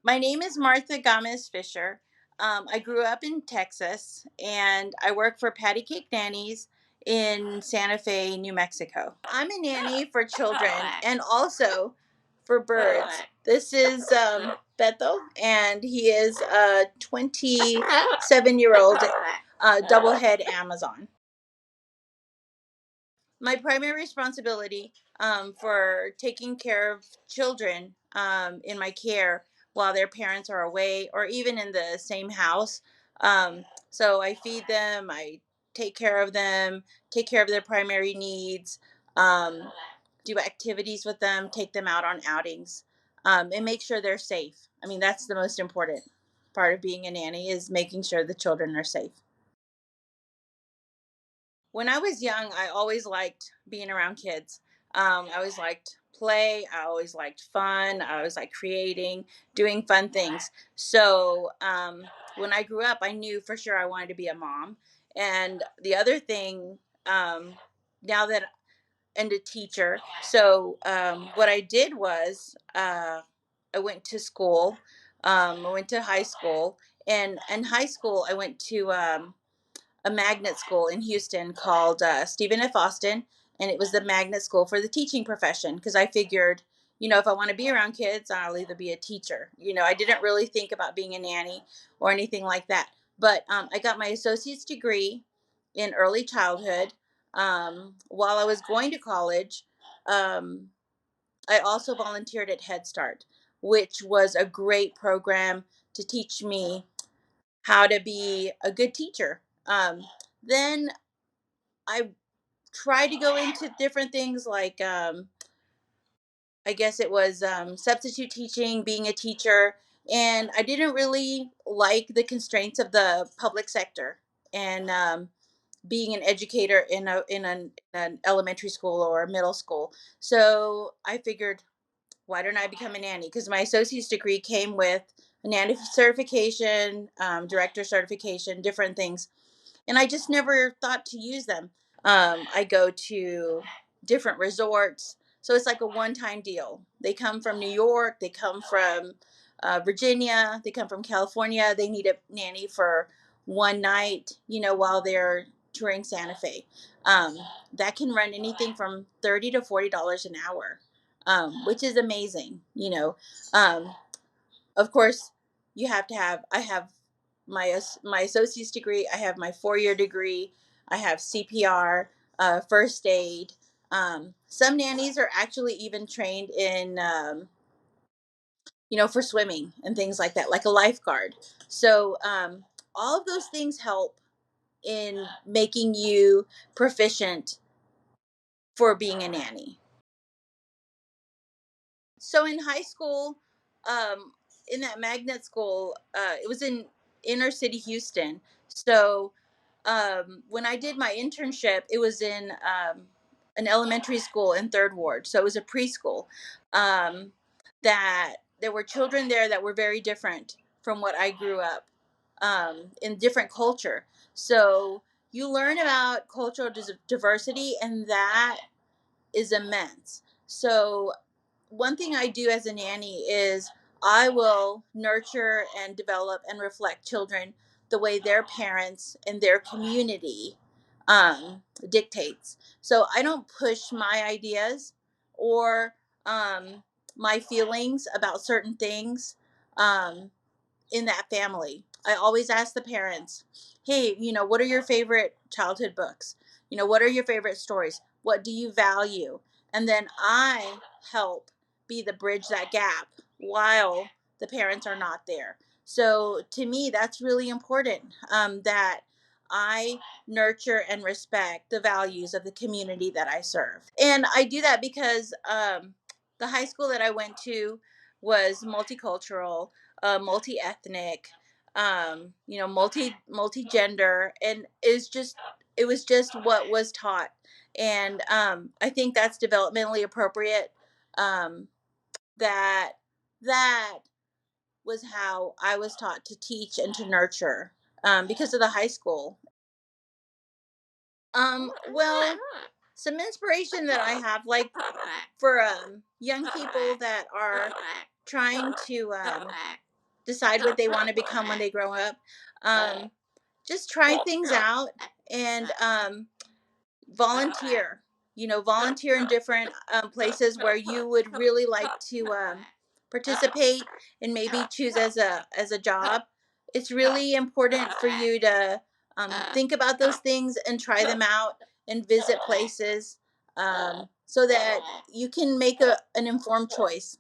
My name is Martha Gomez Fisher. I grew up in Texas and I work for Patty Cake Nannies in Santa Fe, New Mexico. I'm a nanny for children and also for birds. This is Beto, and he is a 27-year-old double head Amazon. My primary responsibility for taking care of children in my care while their parents are away or even in the same house. So I feed them, I take care of them, take care of their primary needs, um, do activities with them, take them out on outings, and make sure they're safe. I mean, that's the most important part of being a nanny is making sure the children are safe. When I was young, I always liked being around kids. I always liked play. I always liked fun. I always liked creating, doing fun things. So when I grew up, I knew for sure I wanted to be a mom. And the other thing, um, now that and a teacher. So what I did was I went to school. I went to high school, and in high school I went to a magnet school in Houston called Stephen F. Austin, and it was the magnet school for the teaching profession because I figured, if I want to be around kids, I'll either be a teacher. I didn't really think about being a nanny or anything like that. But I got my associate's degree in early childhood. While I was going to college, um, I also volunteered at Head Start, which was a great program to teach me how to be a good teacher. Then I tried to go into different things like I guess it was substitute teaching, being a teacher, and I didn't really like the constraints of the public sector and being an educator in an elementary school or a middle school. So I figured, why don't I become a nanny? Because my associate's degree came with a nanny certification, director certification, different things, and I just never thought to use them. I go to different resorts, so it's like a one-time deal. They come from New York, they come from Virginia, they come from California. They need a nanny for one night, while they're touring Santa Fe. Um, that can run anything from $30 to $40 an hour, which is amazing. Of course, you have to have. I have my associate's degree. I have my 4-year degree. I have CPR, first aid. Some nannies are actually even trained in, for swimming and things like that, like a lifeguard. So all of those things help in making you proficient for being a nanny. So in high school, um, in that magnet school, it was in inner city Houston. So when I did my internship, it was in an elementary school in Third Ward. So it was a preschool. Um, that there were children there that were very different from what I grew up in different culture. So you learn about cultural diversity, and that is immense. So one thing I do as a nanny is I will nurture and develop and reflect children the way their parents and their community dictates. So I don't push my ideas or um, my feelings about certain things. Um, in that family. I always ask the parents, hey, what are your favorite childhood books? What are your favorite stories? What do you value? And then I help be the bridge that gap while the parents are not there. So to me, that's really important, that I nurture and respect the values of the community that I serve. And I do that because the high school that I went to was multicultural, multi-ethnic, multi-gender, and it was just what was taught, and I think that's developmentally appropriate. Um, that that was how I was taught to teach and to nurture because of the high school. Well, some inspiration that I have, like for young people that are trying to decide what they want to become when they grow up. Um, just try things out and volunteer. Volunteer in different places where you would really like to participate and maybe choose as a job. It's really important for you to think about those things and try them out and visit places so that you can make an informed choice.